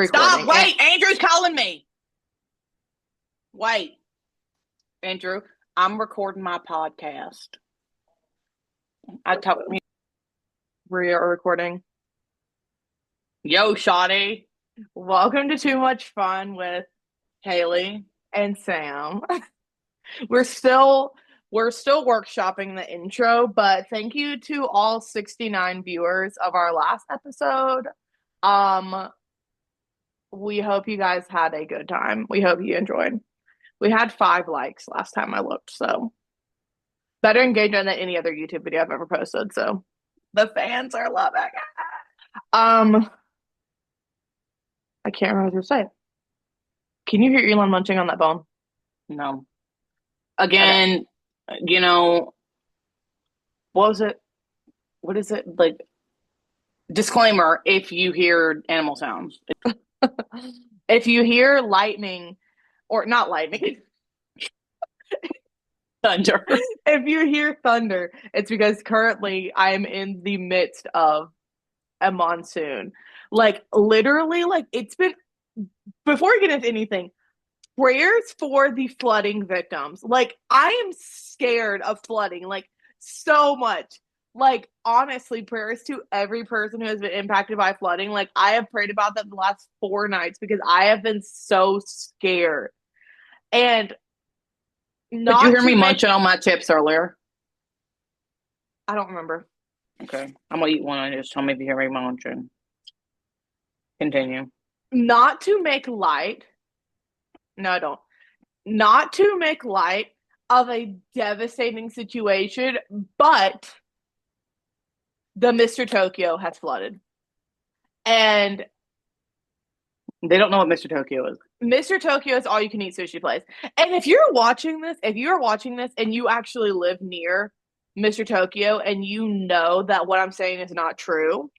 Stop! recording. Wait! Andrew's calling me! Wait. Andrew, I'm recording my podcast. I told you. We are recording. Yo, Shotty. Welcome to Too Much Fun with Hailey. and Sam. We're still workshopping the intro, but thank you to all 69 viewers of our last episode. We hope you guys had a good time. We hope you enjoyed. We had 5 likes last time I looked, so better engagement than any other YouTube video I've ever posted. So the fans are loving it. I can't remember what I was gonna say. Can you hear Elon munching on that bone? No. Again, you know, what was it? What is it? Like, disclaimer, if you hear animal sounds. If you hear lightning, or not lightning, Thunder. if you hear thunder, it's because currently I am in the midst of a monsoon. Like, literally, like, it's been, before we get into anything, prayers for the flooding victims. Like, I am scared of flooding, like, so much. Like, honestly, prayers to every person who has been impacted by flooding. Like, I have prayed about that the last 4 nights because I have been so scared. And Did you hear me munching on my chips earlier? I don't remember. Okay. I'm going to eat one and just tell me if you hear me munching. Continue. Not to make light. No, I don't. Not to make light of a devastating situation, but the Mr. Tokyo has flooded. And they don't know what Mr. Tokyo is. Mr. Tokyo is all you can eat sushi place. And if you're watching this and you actually live near Mr. Tokyo and you know that what I'm saying is not true,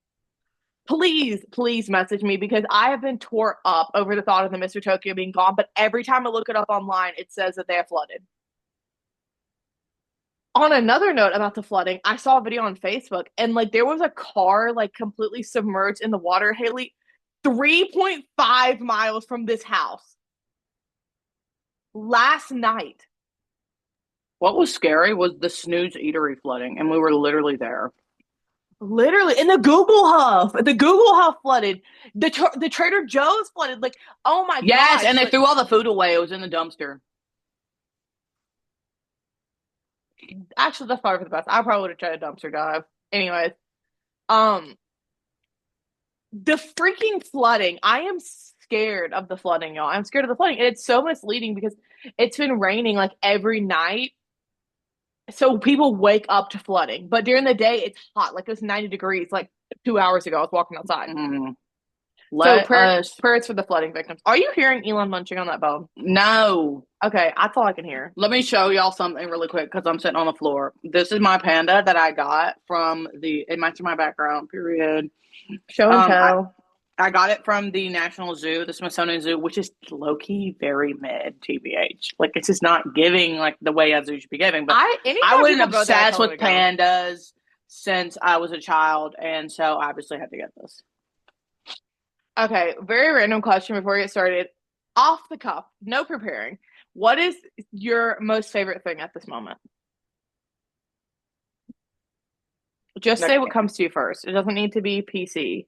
please message me, because I have been tore up over the thought of the Mr. Tokyo being gone. But every time I look it up online, it says that they have flooded. On another note about the flooding, I saw a video on Facebook, and like there was a car like completely submerged in the water, Hailey, 3.5 miles from this house last night. What was scary was the Snooze Eatery flooding, and we were literally there. Literally, in the Google Hub flooded. The Trader Joe's flooded. Like, oh my god! Yes, and they threw all the food away. It was in the dumpster. Actually, that's probably for the best. I probably would have tried a dumpster dive. Anyways, the freaking flooding. I am scared of the flooding, y'all. I'm scared of the flooding, and it's so misleading because it's been raining like every night. So people wake up to flooding, but during the day it's hot. Like it was 90 degrees like 2 hours ago. I was walking outside. So prayers for the flooding victims. Are you hearing Elon munching on that bone? No. Okay, that's all I can hear. Let me show y'all something really quick because I'm sitting on the floor. This is my panda that I got from it matches my background, period. Show and tell. I got it from the National Zoo, the Smithsonian Zoo, which is low-key very mid, TBH. Like, it's just not giving, like, the way a zoo should be giving. But I was obsessed with pandas since I was a child, and so I obviously had to get this. Okay, very random question before we get started. Off the cuff, no preparing. What is your most favorite thing at this moment? Just say what comes to you first. It doesn't need to be PC.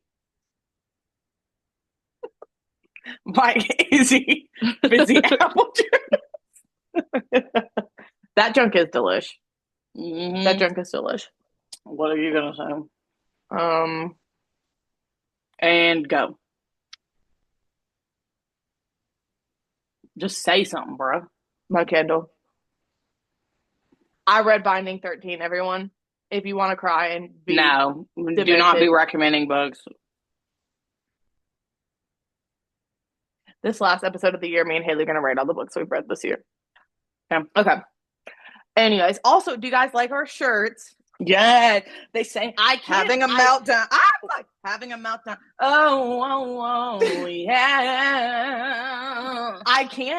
Like, easy, busy apple juice. That junk is delish. Mm-hmm. That junk is delish. What are you gonna say? And go. Just say something, bro. My Kindle. I read Binding 13, everyone. If you want to cry and be No, demented. Do not be recommending books. This last episode of the year, me and Hailey are going to rate all the books we've read this year. Okay. Anyways, also, do you guys like our shirts? Yeah, they say having a meltdown. I'm like having a meltdown. Oh, yeah.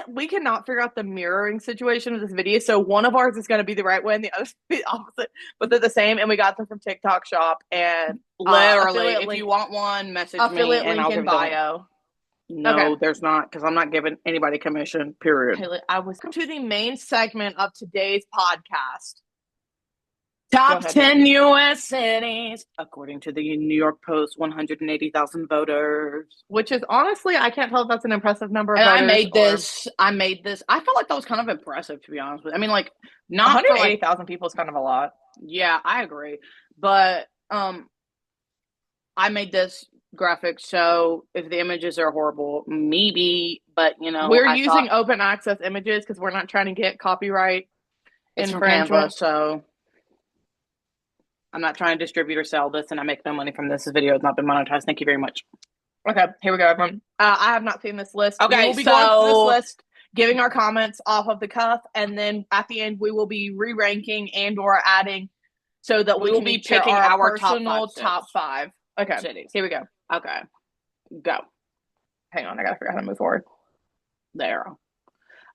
We cannot figure out the mirroring situation of this video. So one of ours is going to be the right way and the other is the opposite, but they're the same. And we got them from TikTok Shop. And literally, if you want one, message me and link in bio. No, there's not, because I'm not giving anybody commission, period. Haley, I was to the main segment of today's podcast. Top 10 U.S. cities, according to the New York Post, 180,000 voters. Which is, honestly, I can't tell if that's an impressive number of and voters. I made this. I felt like that was kind of impressive, to be honest with you. I mean, like, not 180,000 people is kind of a lot. Yeah, I agree. But I made this graphic, so if the images are horrible, maybe, but, We're using open access images because we're not trying to get copyright infringement. So I'm not trying to distribute or sell this, and I make no money from this. This video has not been monetized. Thank you very much. Okay, here we go, everyone. I have not seen this list. Okay, we will be going through this list, giving our comments off of the cuff, and then at the end we will be re-ranking and/or adding, so that we will be picking our personal top five. Okay, cities. Here we go. Okay, go. Hang on, I gotta figure out how to move forward. There.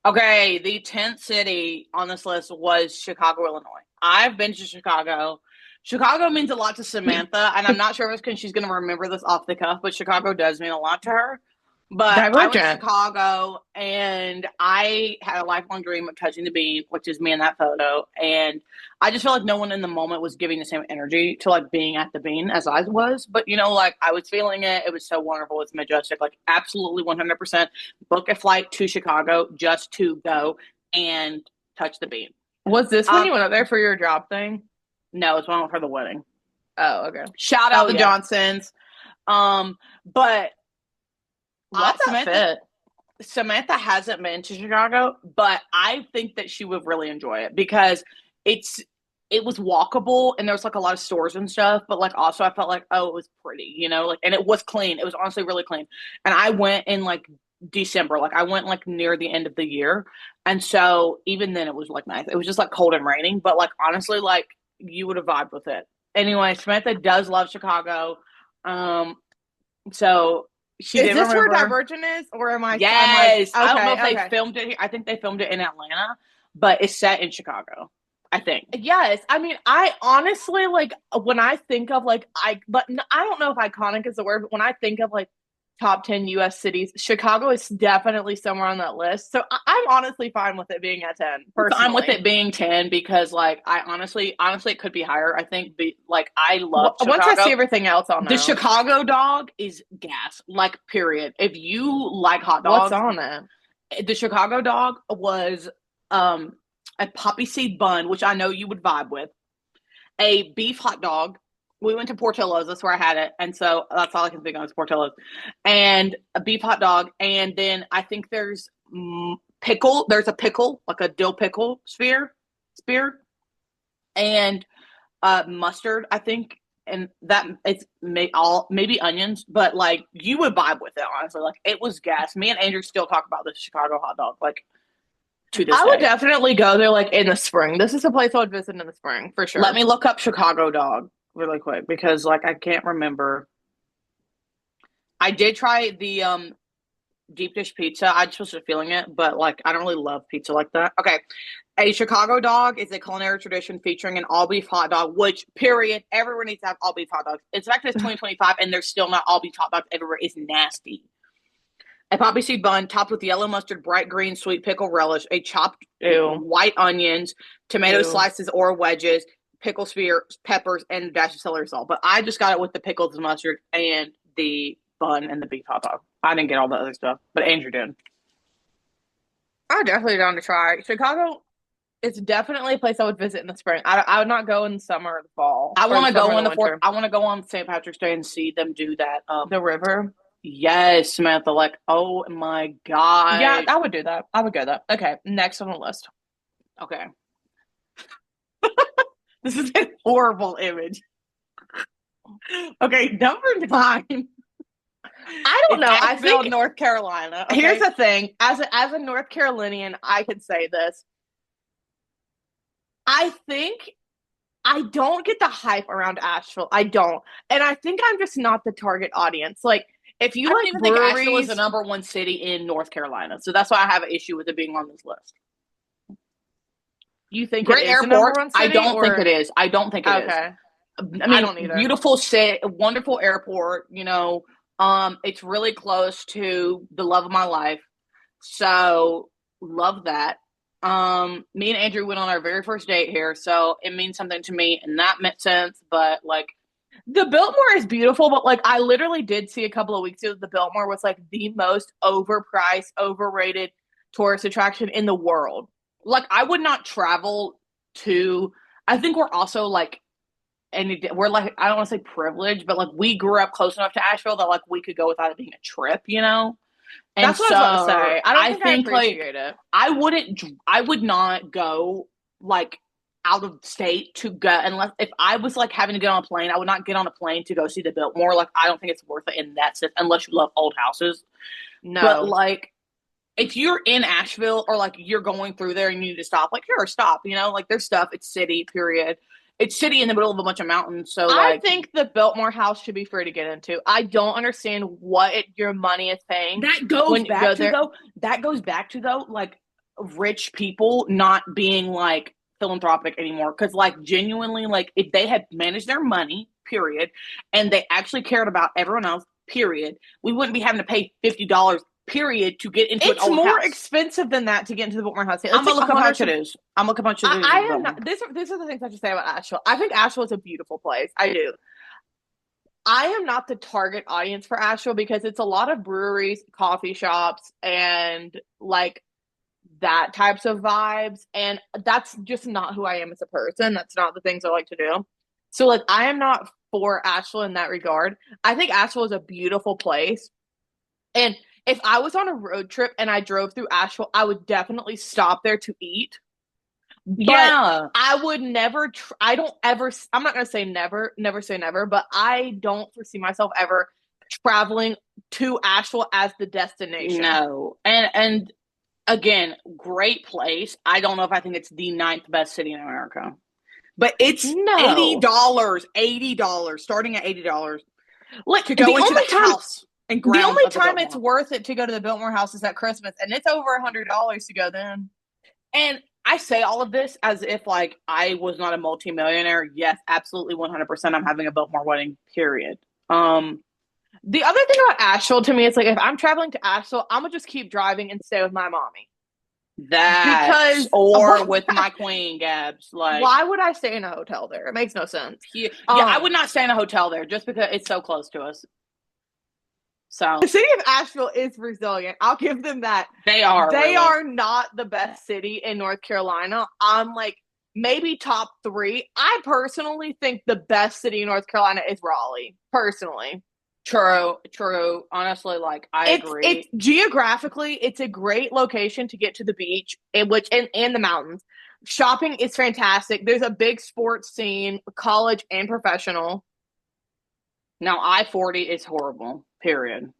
Okay, the 10th city on this list was Chicago, Illinois. I've been to Chicago. Chicago means a lot to Samantha, and I'm not sure if it's because she's going to remember this off the cuff, but Chicago does mean a lot to her. But I went to Chicago, and I had a lifelong dream of touching the bean, which is me in that photo. And I just felt like no one in the moment was giving the same energy to, like, being at the bean as I was. But, like, I was feeling it. It was so wonderful. It's majestic. Like, absolutely 100% book a flight to Chicago just to go and touch the bean. Was this when you went up there for your job thing? No, it's one for the wedding. Oh, okay. Shout out the Johnsons. But Samantha hasn't been to Chicago, but I think that she would really enjoy it because it was walkable and there was, like, a lot of stores and stuff, but, like, also I felt like, it was pretty, like, and it was clean. It was honestly really clean. And I went in, like, December. Like, I went, like, near the end of the year. And so even then it was, like, nice. It was just, like, cold and raining, but, like, honestly, like, you would have vibed with it. Anyway, Samantha does love Chicago. So she is this where Divergent is, or am I? Yes. I don't know if they filmed it here. I think they filmed it in Atlanta, but it's set in Chicago, I think. Yes. I mean, I honestly, like, when I think of, like, I don't know if iconic is the word, but when I think of, like, top 10 U.S. cities, Chicago is definitely somewhere on that list. So I'm honestly fine with it being at 10. Personally. I'm with it being 10 because, like, I honestly, it could be higher. I think, like, I love Chicago. Once I see everything else, I'll know. The Chicago dog is gas, like, period. If you like hot dogs. What's on it? The Chicago dog was a poppy seed bun, which I know you would vibe with, a beef hot dog. We went to Portillo's. That's where I had it. And so that's all I can think of is Portillo's. And a beef hot dog. And then I think there's pickle. There's a pickle, like a dill pickle spear. And mustard, I think. And that it's maybe onions. But, like, you would vibe with it, honestly. Like, it was gas. Me and Andrew still talk about the Chicago hot dog, like, to this day. I would definitely go there, like, in the spring. This is a place I would visit in the spring, for sure. Let me look up Chicago dog really quick because, like, I can't remember. I did try the deep dish pizza. I just wasn't feeling it, but, like, I don't really love pizza like that. Okay. A Chicago dog is a culinary tradition featuring an all beef hot dog, which, period, everyone needs to have all beef hot dogs. It's actually 2025 and there's still not all beef hot dogs everywhere. It's nasty. A poppy seed bun topped with yellow mustard, bright green, sweet pickle relish, a chopped white onions, tomato slices or wedges, pickle spear, peppers, and a dash of celery salt. But I just got it with the pickles and mustard and the bun and the beef hot dog. I didn't get all the other stuff, but Andrew did. I'm definitely down to try. Chicago, it's definitely a place I would visit in the spring. I would not go in the summer or the fall. I want to go in the winter. I want to go on St. Patrick's Day and see them do that. The river. Yes, Samantha. Like, oh my god. Yeah, I would do that. I would go that. Okay, next on the list. Okay. This is a horrible image. Okay, number 9. I don't know. I think North Carolina. Okay? Here's the thing. As a North Carolinian, I could say this. I think I don't get the hype around Asheville. I don't. And I think I'm just not the target audience. Like, if you don't even think Asheville is the number 1 city in North Carolina. So that's why I have an issue with it being on this list. You think Great it is airport? The number 1 city, I don't think it is. I don't think it is. Okay. I mean, I don't either. Beautiful city, wonderful airport, It's really close to the love of my life. So love that. Me and Andrew went on our very first date here, so it means something to me in that sense. But like, the Biltmore is beautiful, but like I literally did see a couple of weeks ago the Biltmore was like the most overpriced, overrated tourist attraction in the world. Like I would not travel to. I think we're also like, and we're like, I don't want to say privileged, but like we grew up close enough to Asheville that like we could go without it being a trip, you know. And that's what I was about to say. I don't think I appreciate it. I would not go like out of state to go unless if I was like having to get on a plane, I would not get on a plane to go see the Biltmore. Like I don't think it's worth it in that sense unless you love old houses. No. But like if you're in Asheville or like you're going through there and you need to stop, like here, stop, you know, like there's stuff, it's city, period. It's city in the middle of a bunch of mountains. So like, I think the Biltmore house should be free to get into. I don't understand what your money is paying. That goes back to though, like rich people not being like philanthropic anymore. Cause like genuinely, like if they had managed their money, period, and they actually cared about everyone else, period, we wouldn't be having to pay $50 period to get into it's an old more house. Expensive than that to get into the Biltmore house. I'm gonna look up how much it is. I'm looking up how much it is. I am not. These are the things I have to say about Asheville. I think Asheville is a beautiful place. I do. I am not the target audience for Asheville because it's a lot of breweries, coffee shops, and like that types of vibes. And that's just not who I am as a person. That's not the things I like to do. So like I am not for Asheville in that regard. I think Asheville is a beautiful place. And if I was on a road trip and I drove through Asheville, I would definitely stop there to eat. Yeah. I would never, I don't ever, I'm not going to say never say never, but I don't foresee myself ever traveling to Asheville as the destination. No. And again, great place. I don't know if I think it's the 9th best city in America, but it's $80, starting at $80. Like to go into the house. And the only time it's worth it to go to the Biltmore house is at Christmas, and it's over $100 to go then. And I say all of this as if like I was not a multimillionaire. Yes, absolutely 100%. I'm having a Biltmore wedding, period. The other thing about Asheville to me, it's like if I'm traveling to Asheville, I'm gonna just keep driving and stay with my mommy. With my queen, Gabs. Like, why would I stay in a hotel there? It makes no sense. Yeah, I would not stay in a hotel there just because it's so close to us. So the city of Asheville is resilient. I'll give them that. They are. They are not the best city in North Carolina. I'm like maybe top 3. I personally think the best city in North Carolina is Raleigh. Personally. True. Honestly, like I agree. It's geographically, it's a great location to get to the beach, and the mountains. Shopping is fantastic. There's a big sports scene, college and professional. Now I-40 is horrible. Period.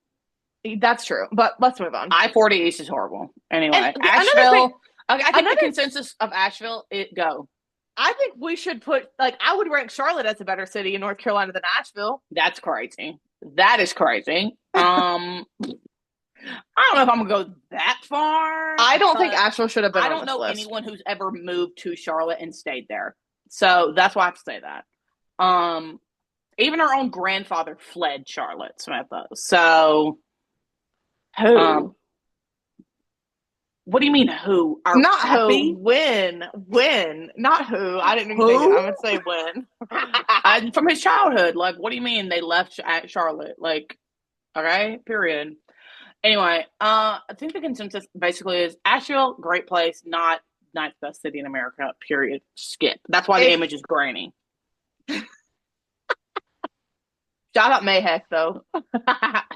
That's true, but let's move on. I-40 East is horrible. Anyway, Asheville. I think the consensus of Asheville, go. I think we should put, like, I would rank Charlotte as a better city in North Carolina than Asheville. That's crazy. That is crazy. I don't know if I'm gonna go that far. I don't think Asheville should have been. I don't know anyone who's ever moved to Charlotte and stayed there, so that's why I have to say that. Even our own grandfather fled Charlotte, Samantha. So, who? What do you mean, who? Not happy? Who. When? Not who. I didn't even think I would say when. From his childhood. Like, what do you mean they left at Charlotte? Like, okay, period. Anyway, I think the consensus basically is Asheville, great place, not 9th best city in America, period. Skip. That's why the image is grainy. Shout out Mayheck, though.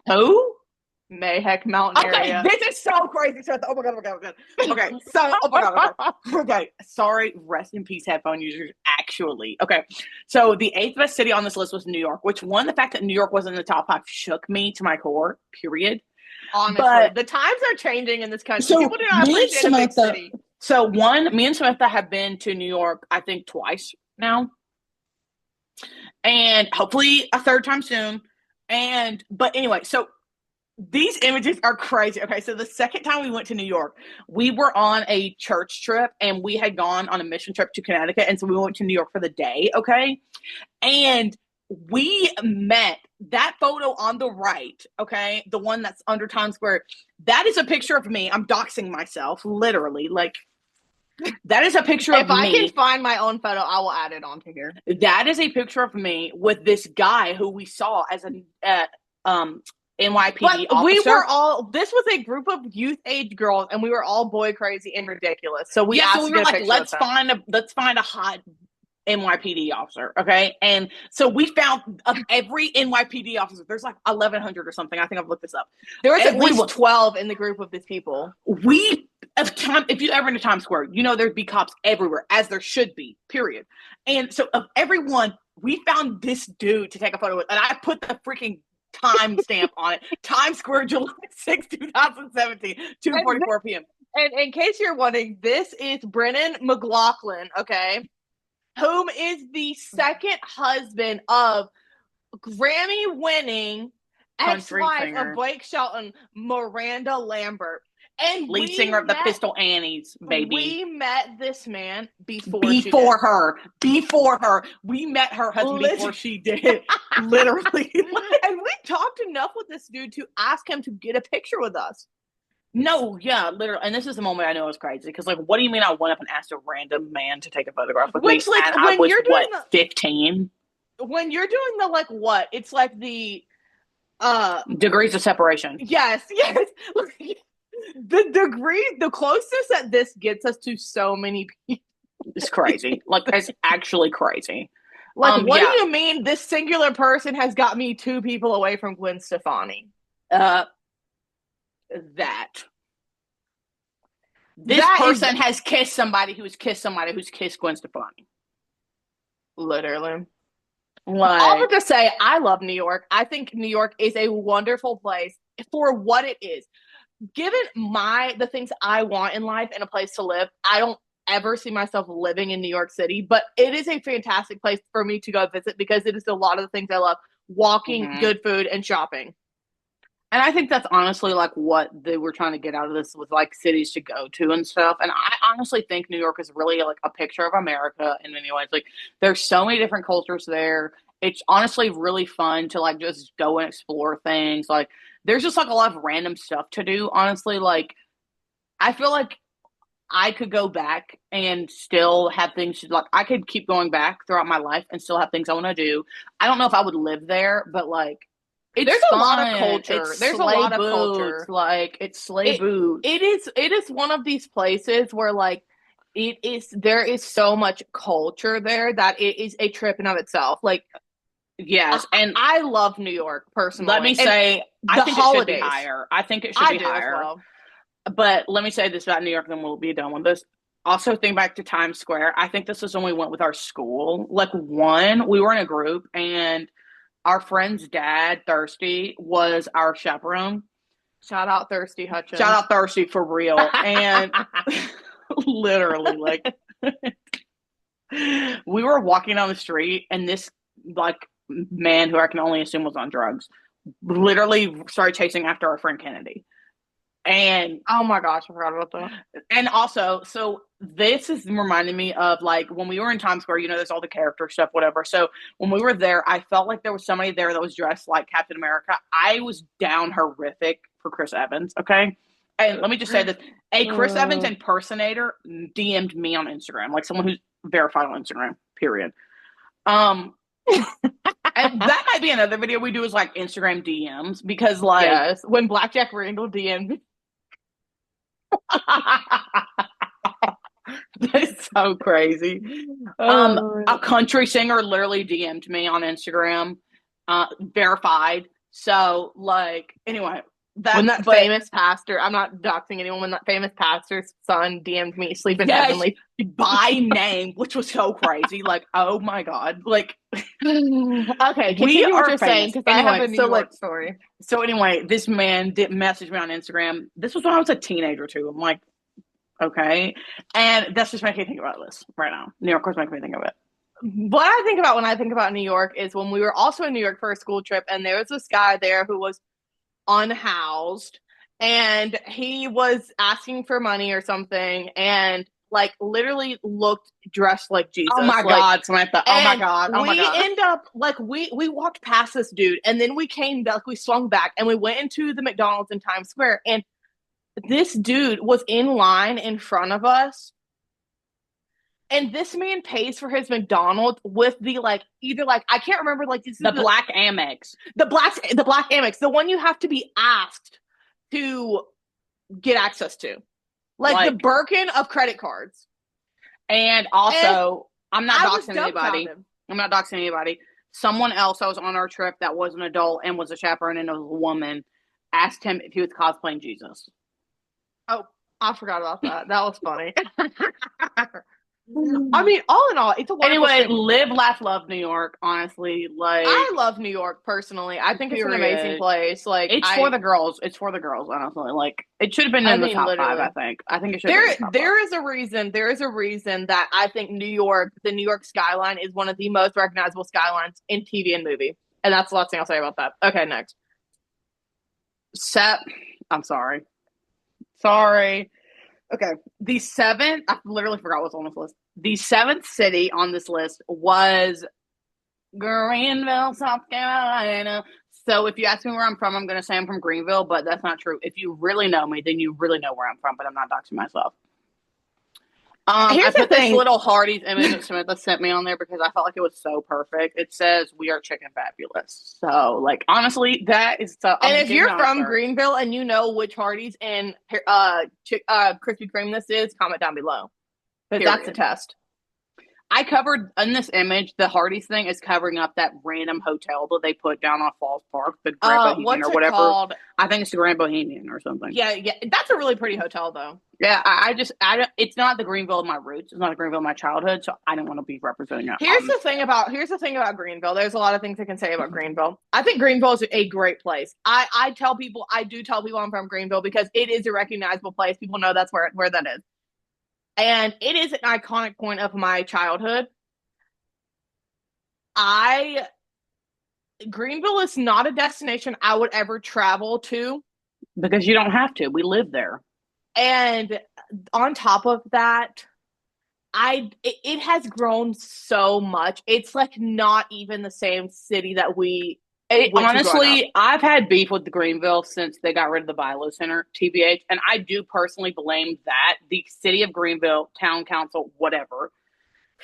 Who? Mayheck Mountain area. This is so crazy. Oh my god. Okay, so Okay, sorry. Rest in peace, headphone users. Actually, okay. So the 8th best city on this list was New York, which the fact that New York wasn't in the top 5 shook me to my core. Period. Honestly, but the times are changing in this country. So people do not appreciate a big city. So me and Samantha have been to New York, I think twice now. And hopefully a third time soon. But anyway, so these images are crazy. Okay, so the second time we went to New York, we were on a church trip and we had gone on a mission trip to Connecticut. And so we went to New York for the day, okay? And we met that photo on the right, okay? The one that's under Times Square. That is a picture of me. I'm doxing myself, literally. Like, that is a picture of me. If I can find my own photo, I will add it onto here. That is a picture of me with this guy who we saw as an NYPD officer. We were all, this was a group of youth age girls, and we were all boy crazy and ridiculous. So we asked, so we were like, let's find a hot NYPD officer, okay? And so we found of every NYPD officer, there's like 1,100 or something. I think I've looked this up. There was at least 12 in the group of these people. If you ever in Times Square, you know there'd be cops everywhere, as there should be, period. And so of everyone, we found this dude to take a photo with, and I put the freaking time stamp on it. Times Square, July 6, 2017, 2:44 p.m. And in case you're wondering, this is Brennan McLaughlin, okay? Whom is the second husband of Grammy-winning ex-wife of Blake Shelton, Miranda Lambert. And lead singer of the Pistol Annies, baby. We met this man before her. We met her husband before she did. Literally. And we talked enough with this dude to ask him to get a picture with us. No, yeah, literally. And this is the moment I know it was crazy. Because, like, what do you mean I went up and asked a random man to take a photograph with me? Like, and I was, 15? When you're doing the, like, what? It's like the... degrees of separation. Yes. The closest that this gets us to so many people is crazy. Like, it's actually crazy. Like, what do you mean this singular person has got me 2 people away from Gwen Stefani? This person has kissed somebody who's kissed somebody who's kissed Gwen Stefani. Literally. Like, all to say, I love New York. I think New York is a wonderful place for what it is. Given the things I want in life and a place to live, I don't ever see myself living in New York City, but it is a fantastic place for me to go visit because it is a lot of the things I love: walking, good food, and shopping. And I think that's honestly like what they were trying to get out of this with like cities to go to and stuff. And I honestly think New York is really like a picture of America in many ways. Like, there's so many different cultures there. It's honestly really fun to like just go and explore things. Like, there's just like a lot of random stuff to do. Honestly, like, I feel like I could go back and still have things like I could keep going back throughout my life and still have things I want to do. I don't know if I would live there, but like, there's a lot of culture. There's a lot of culture. Like, it's slave boots. It is one of these places where like there is so much culture there that it is a trip in of itself. Like, yes, and I love New York personally. Let me say, I think it should be higher. I think it should be higher. Well. But let me say this about New York, then we'll be done with this. Also, think back to Times Square. I think this is when we went with our school. Like, we were in a group, and our friend's dad, Thirsty, was our chaperone. Shout out Thirsty Hutchins. Shout out Thirsty for real. And literally, like, we were walking down the street, and this like man who I can only assume was on drugs literally started chasing after our friend Kennedy. And oh my gosh, I forgot about that. And also, so this is reminding me of like when we were in Times Square, you know, there's all the character stuff, whatever. So when we were there, I felt like there was somebody there that was dressed like Captain America. I was down horrific for Chris Evans, okay? And let me just say this. A Chris Evans impersonator DM'd me on Instagram, like someone who's verified on Instagram, period. And that might be another video we do is like Instagram DMs because like yes, when Blackjack Randall DM'd that's so crazy. A country singer literally DM'd me on Instagram, verified. So like anyway, famous pastor, I'm not doxing anyone, when that famous pastor's son DM'd me sleeping heavenly by name, which was so crazy. Like, oh my god, like okay, we are what you're saying because anyway, I have a New York story. So anyway, this man did message me on Instagram. This was when I was a teenager too. I'm like, okay, and that's just making me think about this right now. New York was making me think of it. What I think about when I think about New York is when we were also in New York for a school trip, and there was this guy there who was unhoused, and he was asking for money or something, and like literally looked dressed like Jesus. Oh my God, Samantha. Oh my God. Oh my God. We end up like we walked past this dude, and then we came back, we swung back, and we went into the McDonald's in Times Square, and this dude was in line in front of us. And this man pays for his McDonald's with the like either like I can't remember like this is the black Amex. The black Amex, the one you have to be asked to get access to. Like the Birkin of credit cards. And also, I'm not doxing anybody. I'm not doxing anybody. Someone else that was on our trip that was an adult and was a chaperone and was a woman asked him if he was cosplaying Jesus. Oh, I forgot about that. That was funny. I mean, all in all, it's a wonderful anyway. Live, laugh, love New York. Honestly, like I love New York personally. I think it's an amazing place. Like it's for the girls. It's for the girls. Honestly, like it should have been in the top five. I think it should. There is a reason. There is a reason that I think New York, the New York skyline, is one of the most recognizable skylines in TV and movie. And that's the last thing I'll say about that. Okay, next. I'm sorry. Sorry. Okay. The seventh, I literally forgot what's on this list. The seventh city on this list was Greenville, South Carolina. So if you ask me where I'm from, I'm going to say I'm from Greenville, but that's not true. If you really know me, then you really know where I'm from, but I'm not doxing myself. I put this little Hardee's image that Samantha sent me on there because I felt like it was so perfect. It says, "We are chicken fabulous." So, like, honestly, that is so. And if you're from Greenville and you know which Hardee's and Krispy Kreme this is, comment down below. Because that's a test. I covered in this image, the Hardee's thing is covering up that random hotel that they put down on Falls Park, the Grand Bohemian or whatever. Called? I think it's the Grand Bohemian or something. Yeah, that's a really pretty hotel though. Yeah, I don't. It's not the Greenville of my roots. It's not the Greenville of my childhood, so I don't want to be representing it. Here's the thing about Greenville. There's a lot of things I can say about Greenville. I think Greenville is a great place. I do tell people I'm from Greenville because it is a recognizable place. People know that's where that is. And it is an iconic point of my childhood. Greenville is not a destination I would ever travel to. Because you don't have to. We live there. And on top of that, it has grown so much. It's like not even the same city that honestly, I've had beef with the Greenville since they got rid of the Bilo Center, TBH, and I do personally blame the city of Greenville, town council, whatever,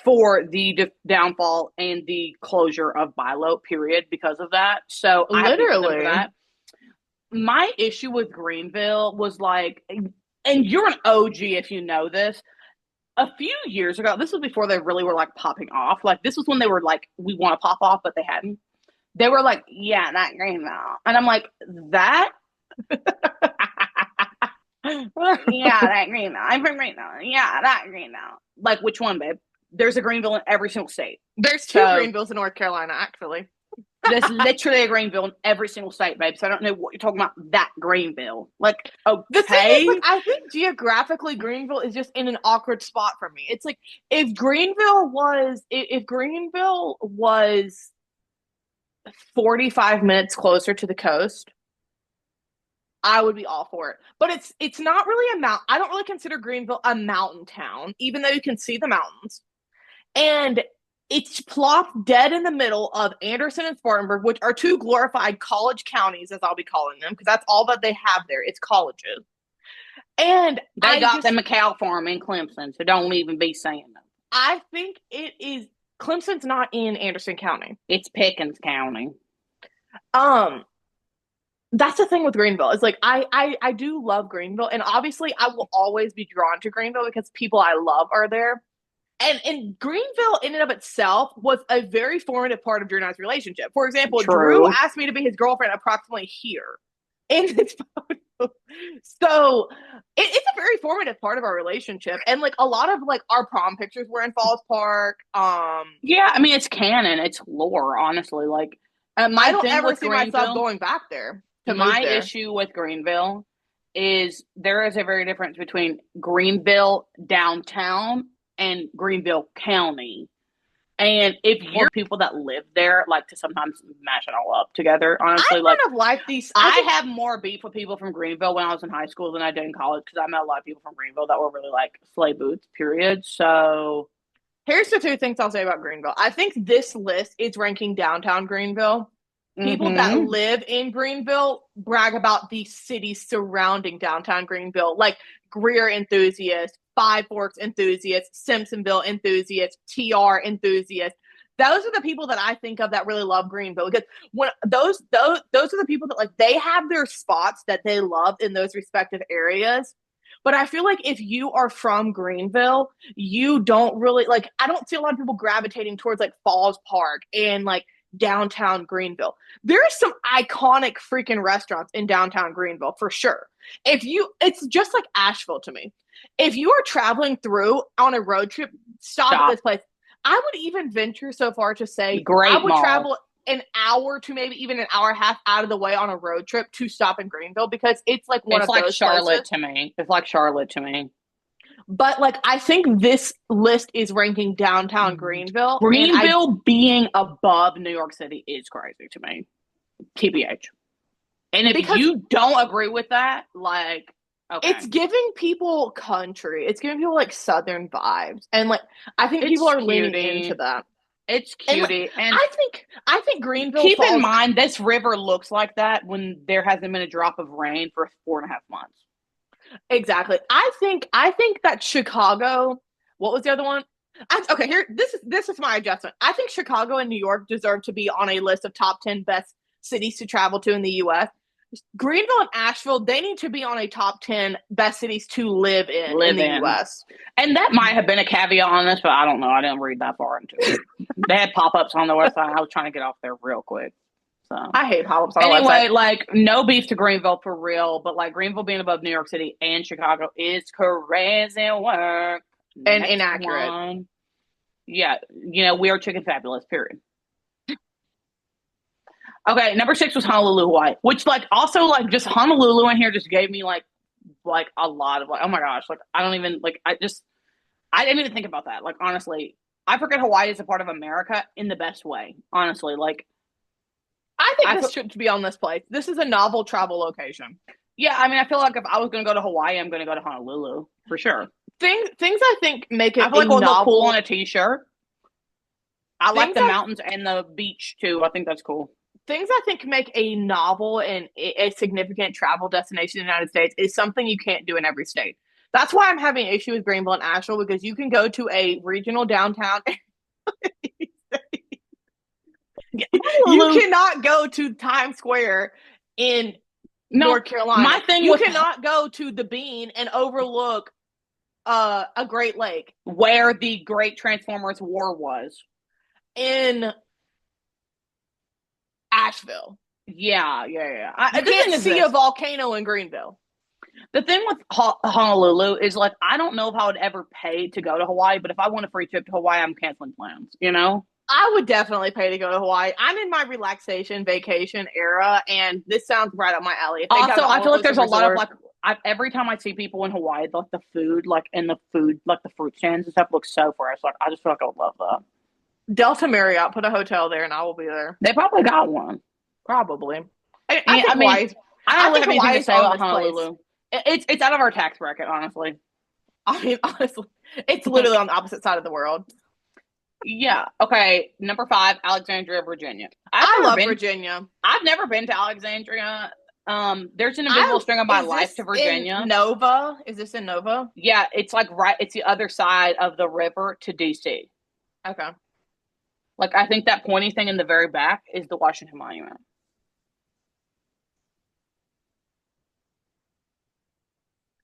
for the downfall and the closure of Bilo, period, because of that. So literally, my issue with Greenville was like, and you're an OG if you know this. A few years ago, this was before they really were like popping off. Like this was when they were like, we want to pop off, but they hadn't. They were like, yeah, that Greenville. And I'm like, that? Yeah, that Greenville. I'm from Greenville. Yeah, that Greenville. Like, which one, babe? There's a Greenville in every single state. There's two Greenvilles in North Carolina, actually. There's literally a Greenville in every single state, babe. So I don't know what you're talking about, that Greenville. Like, okay. The thing is, like, I think geographically, Greenville is just in an awkward spot for me. It's like, if Greenville was 45 minutes closer to the coast, I would be all for it. But it's not really I don't really consider Greenville a mountain town, even though you can see the mountains. And it's plopped dead in the middle of Anderson and Spartanburg, which are two glorified college counties, as I'll be calling them, because that's all that they have there. It's colleges. And they got the McCall farm in Clemson, so don't even be saying that. I think it is. Clemson's not in Anderson County. It's Pickens County. That's the thing with Greenville. It's like I do love Greenville, and obviously I will always be drawn to Greenville because people I love are there. And Greenville in and of itself was a very formative part of Drew and I's relationship. For example, Drew asked me to be his girlfriend approximately here in this photo. So it's a very formative part of our relationship. And like a lot of like our prom pictures were in Falls Park. Yeah, I mean it's canon, it's lore, honestly. Like I don't ever see myself going back there. My issue with Greenville is there is a very difference between Greenville downtown and Greenville County. And if you're people that live there, like to sometimes mash it all up together, honestly, I kind of like these. I have more beef with people from Greenville when I was in high school than I did in college because I met a lot of people from Greenville that were really like slay boots, period. So here's the two things I'll say about Greenville. I think this list is ranking downtown Greenville. People that live in Greenville brag about the cities surrounding downtown Greenville, like Greer enthusiasts, Five Forks enthusiasts, Simpsonville enthusiasts, TR enthusiasts. Those are the people that I think of that really love Greenville, because when those are the people that, like, they have their spots that they love in those respective areas. But I feel like if you are from Greenville, you don't really like, I don't see a lot of people gravitating towards like Falls Park and like downtown Greenville. There are some iconic freaking restaurants in downtown Greenville for sure. It's just like Asheville to me. If you are traveling through on a road trip, stop at this place. I would even venture so far to say I would travel an hour to maybe even an hour and a half out of the way on a road trip to stop in Greenville, because it's like one of those Charlotte places. to me. It's like Charlotte to me. But like, I think this list is ranking downtown Greenville. Greenville being above New York City is crazy to me. TBH. And if you don't agree with that, like, okay. It's giving people country. It's giving people like Southern vibes. And like, I think people are leaning into that. It's cutie. And I think Greenville. Keep in mind, this river looks like that when there hasn't been a drop of rain for 4.5 months. Exactly. I think that Chicago. What was the other one? Okay, here. This is my adjustment. I think Chicago and New York deserve to be on a list of top 10 best cities to travel to in the U.S. Greenville and Asheville, they need to be on a top 10 best cities to live in the U.S. And that might have been a caveat on this, but I don't know. I didn't read that far into it. They had pop-ups on the website. I was trying to get off there real quick. So I hate pop-ups on the website. Anyway, like, no beef to Greenville for real, but like Greenville being above New York City and Chicago is crazy work. And inaccurate. One. Yeah, we are chicken fabulous, period. Okay, number 6 was Honolulu, Hawaii, which like also like just Honolulu in here just gave me like a lot of like, oh my gosh, like I don't even like I didn't even think about that. Like honestly, I forget Hawaii is a part of America in the best way. Honestly, like I think this should be on this place. This is a novel travel location. Yeah, I mean, I feel like if I was going to go to Hawaii, I'm going to go to Honolulu for sure. Things I think make it. I feel like we'll look cool on a t-shirt. I like the mountains and the beach too. I think that's cool. Things I think make a novel and a significant travel destination in the United States is something you can't do in every state. That's why I'm having an issue with Greenville and Asheville, because you can go to a regional downtown. You cannot go to Times Square in North Carolina. My thing you cannot go to the Bean and overlook a Great Lake where the Great Transformers War was in Asheville. Yeah. You can't see a volcano in Greenville. The thing with Honolulu is like, I don't know if I would ever pay to go to Hawaii, but if I want a free trip to Hawaii, I'm canceling plans, I would definitely pay to go to Hawaii. I'm in my relaxation vacation era, and this sounds right up my alley. Also, I feel like there's a lot of like, every time I see people in Hawaii, like the food, like in the food, like the fruit stands and stuff looks so fresh. Like I just feel like I would love that. Delta Marriott, put a hotel there, and I will be there. They probably got one. Probably. I don't really have anything to say about Honolulu. It's out of our tax bracket, honestly. I mean, honestly, it's literally on the opposite side of the world. Yeah. Okay. Number 5, Alexandria, Virginia. I love Virginia. I've never been to Alexandria. There's an invisible string of my life to Virginia. Nova? Is this in Nova? Yeah. It's like it's the other side of the river to DC. Okay. Like, I think that pointy thing in the very back is the Washington Monument.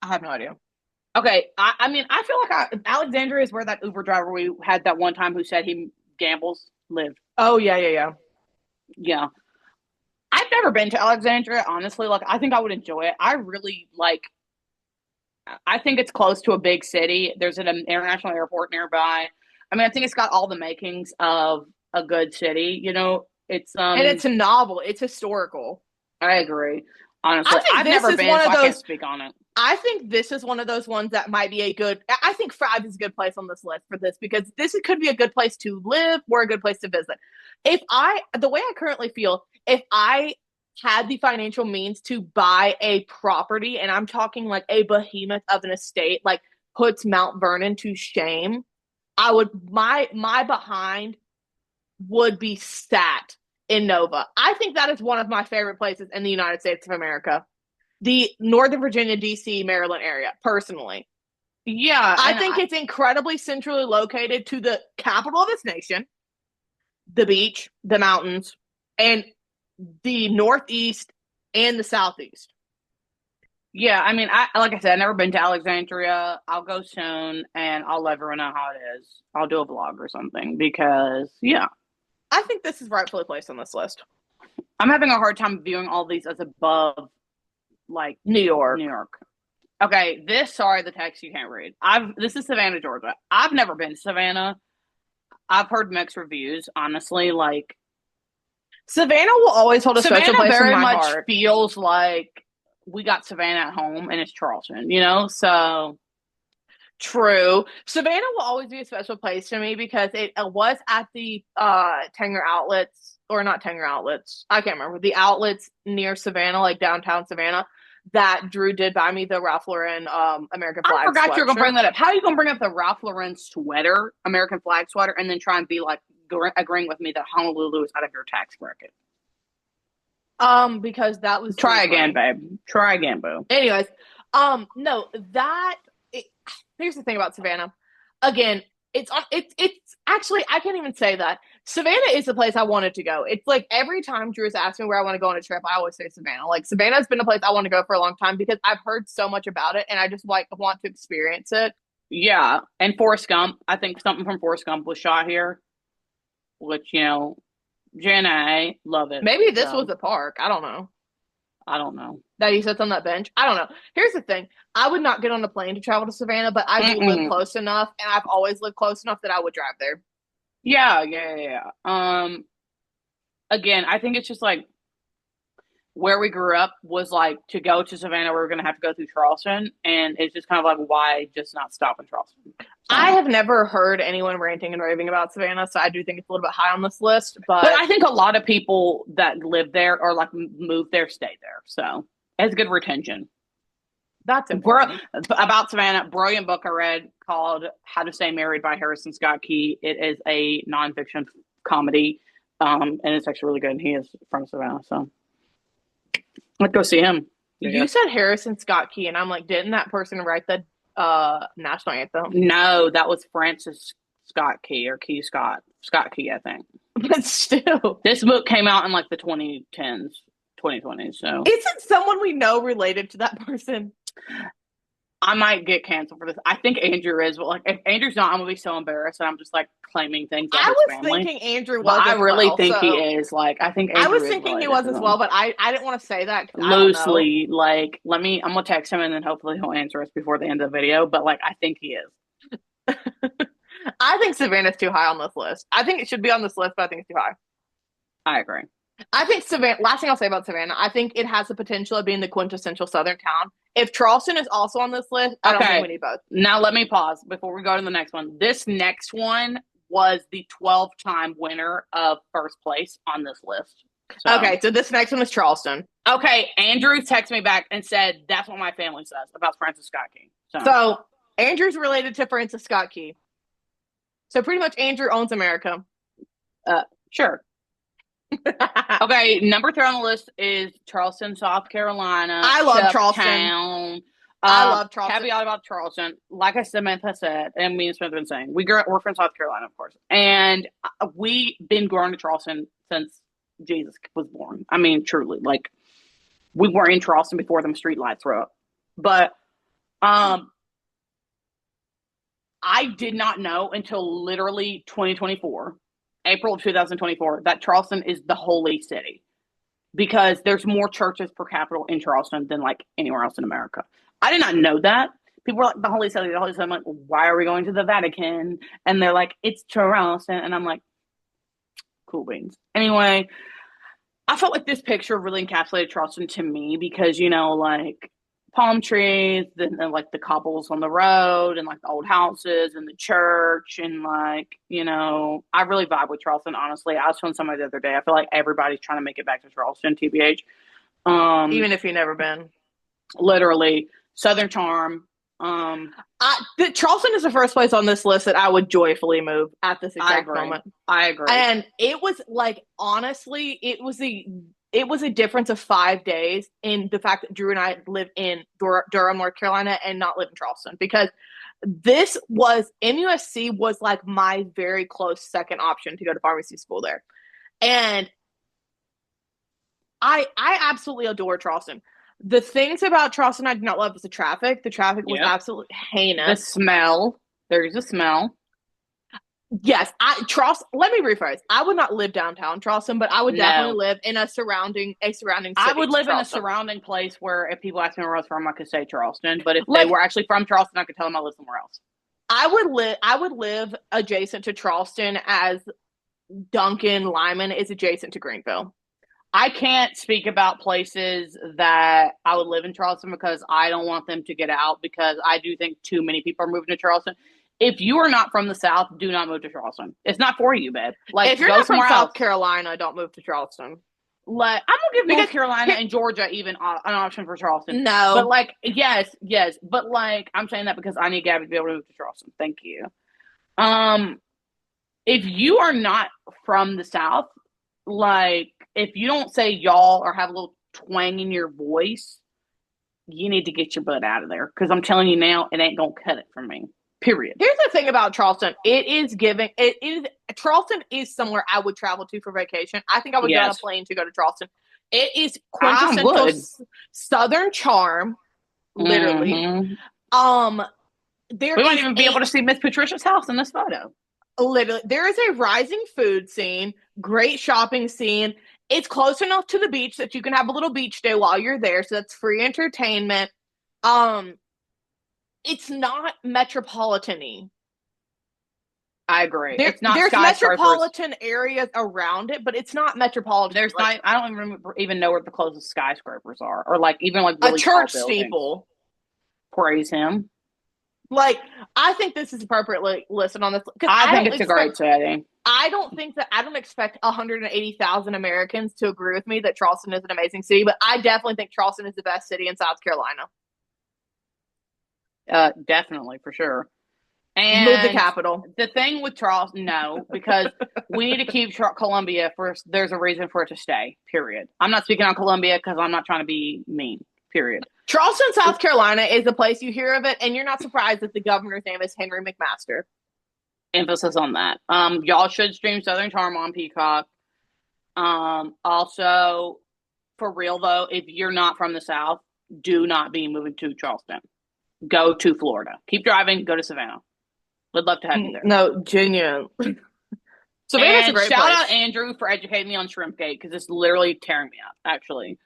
I have no idea. Okay, I mean, I feel like Alexandria is where that Uber driver we had that one time who said he gambles lived. Oh, yeah. Yeah. I've never been to Alexandria, honestly. Like, I think I would enjoy it. I really, I think it's close to a big city. There's an international airport nearby. I mean, I think it's got all the makings of a good city. It's and it's a novel. It's historical. I agree. Honestly, I've never been, so I can't speak on it. I think this is one of those ones that might be a good. I think Five is a good place on this list for this because this could be a good place to live or a good place to visit. The way I currently feel, if I had the financial means to buy a property, and I'm talking like a behemoth of an estate, like puts Mount Vernon to shame, I would my behind would be sat in Nova. I think that is one of my favorite places in the United States of America. The Northern Virginia, DC, Maryland area, personally. Yeah. I think it's incredibly centrally located to the capital of this nation, the beach, the mountains, and the Northeast and the Southeast. Yeah, I mean, like I said, I've never been to Alexandria. I'll go soon, and I'll let everyone know how it is. I'll do a vlog or something because, yeah. I think this is rightfully placed on this list. I'm having a hard time viewing all these as above, like, New York. Okay, the text you can't read. This is Savannah, Georgia. I've never been to Savannah. I've heard mixed reviews, honestly. Like, Savannah will always hold a special place in my heart. Very much feels like we got Savannah at home and it's Charleston, you know? So true. Savannah will always be a special place to me because it was at the Tanger outlets, or not Tanger outlets. I can't remember. The outlets near Savannah, like downtown Savannah, that Drew did buy me the Ralph Lauren American flag. I forgot sweatshirt. You were going to bring that up. How are you going to bring up the Ralph Lauren sweater, American flag sweater, and then try and be like agreeing with me that Honolulu is out of your tax bracket? Because that was try again, babe. Try again, boo. Anyways, no, here's the thing about Savannah. Again, it's actually, I can't even say that. Savannah is the place I wanted to go. It's like every time Drew's asked me where I want to go on a trip, I always say Savannah. Like Savannah's been a place I want to go for a long time because I've heard so much about it and I just like want to experience it. Yeah, and Forrest Gump. I think something from Forrest Gump was shot here, which, you know, Jenna, love it. Maybe this was a park. I don't know. That he sits on that bench. I don't know. Here's the thing. I would not get on a plane to travel to Savannah, but I do live close enough, and I've always lived close enough that I would drive there. Yeah. Again, I think it's just like where we grew up was like to go to Savannah, we were going to have to go through Charleston, and it's just kind of like, why just not stop in Charleston? So. I have never heard anyone ranting and raving about Savannah, so I do think it's a little bit high on this list. But I think a lot of people that live there or like move there stay there, so it has good retention. That's important. About Savannah, brilliant book I read called How to Stay Married by Harrison Scott Key. It is a nonfiction comedy, and it's actually really good. And he is from Savannah, so let's go see him. You said Harrison Scott Key, and I'm like, didn't that person write the national anthem? No, that was Francis Scott Key or Key Scott Key, I think. But still, this book came out in like the 2010s, 2020s. So isn't someone we know related to that person? I might get canceled for this. I think Andrew is, but like if Andrew's not, I'm gonna be so embarrassed, and I'm just like claiming things. I was thinking Andrew was. I really think he is. Like I think Andrew I was thinking he was as well, but I didn't want to say that loosely. Like I'm gonna text him and then hopefully he'll answer us before the end of the video. But like I think he is. I think Savannah's too high on this list. I think it should be on this list, but I think it's too high. I agree. I think Savannah. Last thing I'll say about Savannah, I think it has the potential of being the quintessential Southern town. If Charleston is also on this list, I don't think we need both. Now let me pause before we go to the next one. This next one was the 12-time winner of first place on this list. So. Okay, so this next one is Charleston. Okay, Andrew texted me back and said that's what my family says about Francis Scott Key. So Andrew's related to Francis Scott Key. So pretty much Andrew owns America. Sure. Okay, number 3 on the list is Charleston, South Carolina. I love Charleston. I love Charleston. Caveat about Charleston, like Samantha said, and me and Samantha have been saying, we're from South Carolina, of course, and we've been growing to Charleston since Jesus was born. I mean, truly, like we were in Charleston before them street lights were up. But I did not know until literally 2024. April of 2024, that Charleston is the holy city because there's more churches per capita in Charleston than like anywhere else in America. I did not know that. People were like, the holy city, the holy city. I'm like, why are we going to the Vatican? And they're like, it's Charleston. And I'm like, cool beans. Anyway, I felt like this picture really encapsulated Charleston to me because, you know, like palm trees, then like the cobbles on the road and like the old houses and the church and like, I really vibe with Charleston, honestly. I was telling somebody the other day, I feel like everybody's trying to make it back to Charleston, TBH. Even if you've never been. Literally. Southern charm. Charleston is the first place on this list that I would joyfully move at this exact moment. I agree. And it was like, honestly, it was a difference of 5 days in the fact that Drew and I live in Durham, North Carolina, and not live in Charleston, because MUSC was like my very close second option to go to pharmacy school there. And I absolutely adore Charleston. The things about Charleston I do not love is the traffic. The traffic was absolutely heinous. The smell. There's a smell. Yes, Charleston. Let me rephrase. I would not live downtown Charleston, but I would definitely live in a surrounding city. I would live in a surrounding place where if people ask me where I was from, I could say Charleston. But if they were actually from Charleston, I could tell them I live somewhere else. I would live adjacent to Charleston as Duncan Lyman is adjacent to Greenville. I can't speak about places that I would live in Charleston because I don't want them to get out, because I do think too many people are moving to Charleston. If you are not from the South, do not move to Charleston. It's not for you, babe. Like, if you're not from South Carolina, don't move to Charleston. Like, I'm gonna give North Carolina and Georgia even an option for Charleston. No, but like, yes, but like, I'm saying that because I need Gabby to be able to move to Charleston. Thank you. If you are not from the South, like, if you don't say y'all or have a little twang in your voice, you need to get your butt out of there. Because I'm telling you now, it ain't gonna cut it for me. Period. Here's the thing about Charleston. Charleston is somewhere I would travel to for vacation. I think I would get on a plane to go to Charleston. It is quintessential Southern charm, literally. Mm-hmm. We might even be able to see Miss Patricia's house in this photo. Literally, there is a rising food scene, great shopping scene. It's close enough to the beach that you can have a little beach day while you're there, so that's free entertainment. It's not metropolitan-y. I agree. There's metropolitan areas around it, but it's not metropolitan. There's not. I don't even know where the closest skyscrapers are, or like even like really a church steeple. Praise him. Like, I think this is appropriately listed on this. I think it's a great setting. I don't expect 180,000 Americans to agree with me that Charleston is an amazing city, but I definitely think Charleston is the best city in South Carolina. Definitely, for sure. And move the capital. The thing with Charleston, no, because we need to keep Columbia first. There's a reason for it to stay, period. I'm not speaking on Columbia because I'm not trying to be mean, period. Charleston, South Carolina is the place you hear of it, and you're not surprised that the governor's name is Henry McMaster. Emphasis on that. Y'all should stream Southern Charm on Peacock. Also, for real though, if you're not from the South, do not be moving to Charleston. Go to Florida. Keep driving. Go to Savannah. Would love to have you there. No, genuine. Savannah's a great shout place. Out Andrew for educating me on Shrimpgate, because it's literally tearing me up, actually.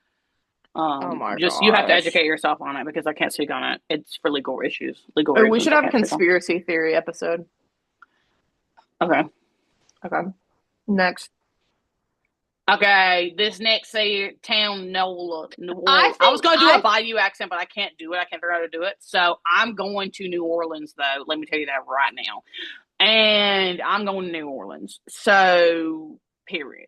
Oh my god! You have to educate yourself on it, because I can't speak on it. It's for legal issues. We should have a conspiracy theory episode. Okay. Next. Okay, this next town, NOLA. I was going to do a Bayou accent, but I can't do it. I can't figure out how to do it. So I'm going to New Orleans, though. Let me tell you that right now. And I'm going to New Orleans. So, period.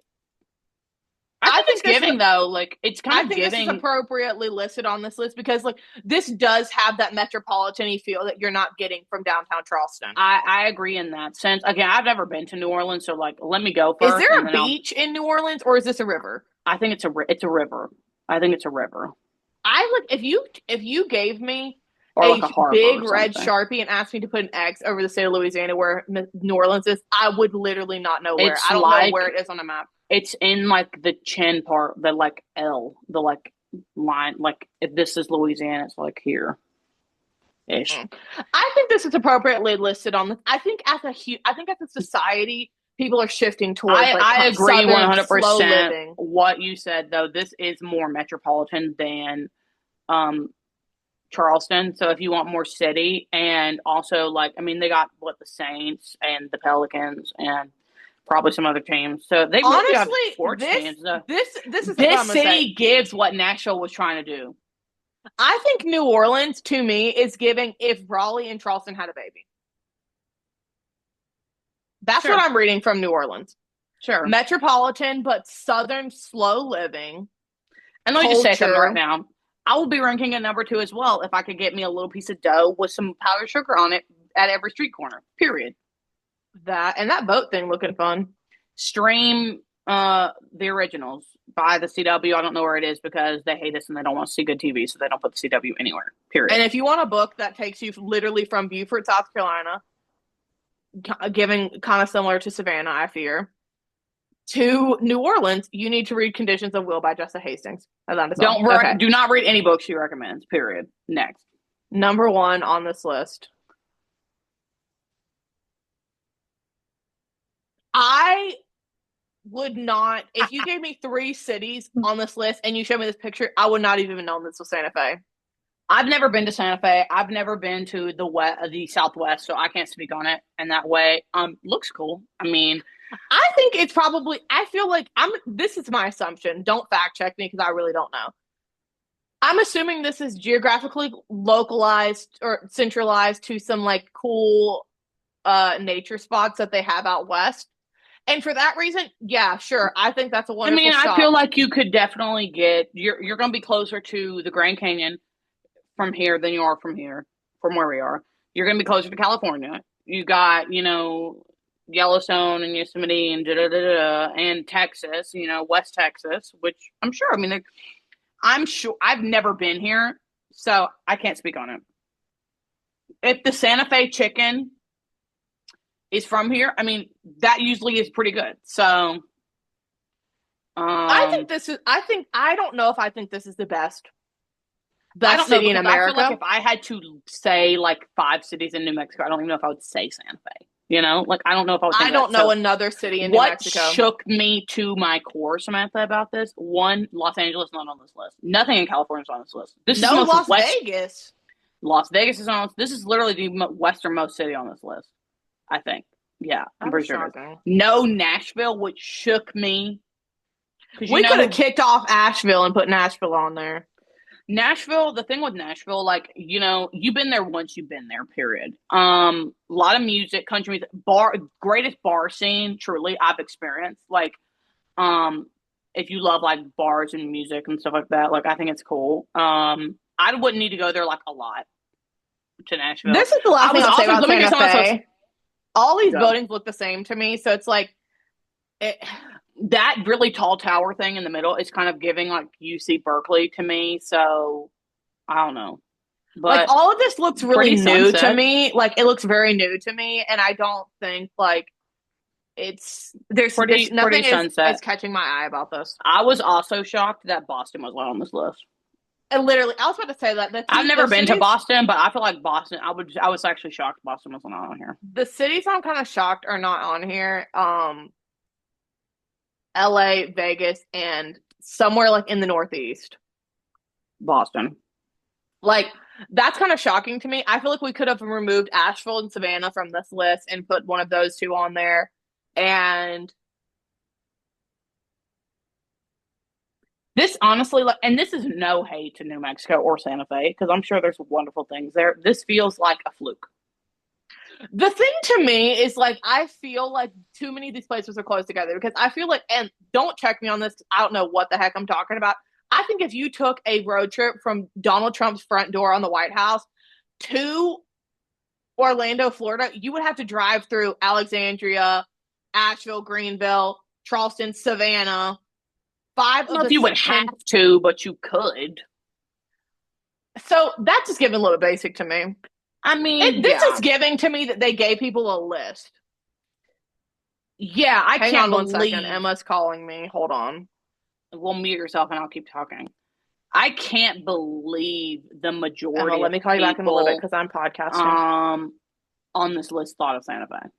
I think it's giving, though. Like, it's kind of giving. I think this is appropriately listed on this list because, like, this does have that metropolitan-y feel that you're not getting from downtown Charleston. I agree in that sense. Again, I've never been to New Orleans, so, like, let me go first. Is there a beach in New Orleans, or is this a river? I think it's a river. I think it's a river. If you gave me a big red Sharpie and asked me to put an X over the state of Louisiana where New Orleans is, I would literally not know where. I don't know where it is on a map. It's in, like, the chin part, the, like, L, the, like, line. Like, if this is Louisiana, it's, like, here-ish. I think this is appropriately listed on this. I think as a society, people are shifting towards, I agree 100% what you said, though. This is more metropolitan than Charleston. So if you want more city, and also, like, I mean, they got, the Saints and the Pelicans and probably some other teams. So they really have sports teams. This city gives what Nashville was trying to do. I think New Orleans, to me, is giving if Raleigh and Charleston had a baby. That's Sure. what I'm reading from New Orleans. Sure. Metropolitan, but Southern slow living. And let me just say something right now. I will be ranking at number 2 as well if I could get me a little piece of dough with some powdered sugar on it at every street corner. Period. That boat thing looking fun. Stream the originals by the CW. I don't know where it is because they hate us and they don't want to see good TV, so they don't put the CW anywhere. Period. And if you want a book that takes you literally from Beaufort, South Carolina, giving kind of similar to Savannah, I fear, to New Orleans, you need to read Conditions of Will by Jessa Hastings. Do not read any books she recommends. Period. Next. Number 1 on this list. I would not, if you gave me 3 cities on this list and you showed me this picture, I would not even have known this was Santa Fe. I've never been to Santa Fe. I've never been to the Southwest, so I can't speak on it in that way. Looks cool. I mean, I think it's probably, I feel like this is my assumption. Don't fact check me because I really don't know. I'm assuming this is geographically localized or centralized to some like cool nature spots that they have out west. And for that reason, yeah, sure. I think that's a wonderful I feel like you could definitely you're going to be closer to the Grand Canyon from here than you are from where we are. You're going to be closer to California. You got, Yellowstone and Yosemite and and Texas, West Texas, which I'm sure, I'm sure I've never been here, so I can't speak on it. If the Santa Fe chicken is from here, that usually is pretty good. So I don't know if I think this is the best city in America. I feel like if I had to say like 5 cities in New Mexico, I don't even know if I would say Santa Fe. I don't know if I would. I don't know another city in New Mexico. What shook me to my core, Samantha, about this? 1, Los Angeles not on this list. Nothing in California is on this list. This is Las Vegas. Las Vegas is on. This is literally the westernmost city on this list. I think. Yeah, I'm pretty sure. No Nashville, which shook me. We could have kicked off Asheville and put Nashville on there. Nashville, the thing with Nashville, you've been there once, you've been there, period. A lot of music, country music, greatest bar scene, truly, I've experienced. If you love, bars and music and stuff like that, I think it's cool. I wouldn't need to go there, a lot to Nashville. This is the last thing I'll say about Santa Fe. All these buildings look the same to me, so it's that really tall tower thing in the middle is kind of giving UC Berkeley to me. So I don't know, but all of this looks really new to me. It looks very new to me, and I don't think nothing is catching my eye about this. I was also shocked that Boston was not on this list. And literally, I was about to say that I've never been to Boston, but I feel like Boston. I was actually shocked Boston was not on here. The cities I'm kind of shocked are not on here. LA, Vegas, and somewhere in the Northeast. Boston. That's kind of shocking to me. I feel like we could have removed Asheville and Savannah from this list and put one of those 2 on there. And this honestly, and this is no hate to New Mexico or Santa Fe, because I'm sure there's wonderful things there. This feels like a fluke. The thing to me is I feel like too many of these places are close together, because I feel and don't check me on this, I don't know what the heck I'm talking about. I think if you took a road trip from Donald Trump's front door on the White House to Orlando, Florida, you would have to drive through Alexandria, Asheville, Greenville, Charleston, Savannah. 5 of the you would have to, but you could. So that's just getting a little basic to me. This is giving to me that they gave people a list. Yeah, Hang on 1 second. Emma's calling me. Hold on. Well, mute yourself and I'll keep talking. I can't believe the majority. Emma, let me call you back in a little bit because I'm podcasting. On this list thought of Santa Fe.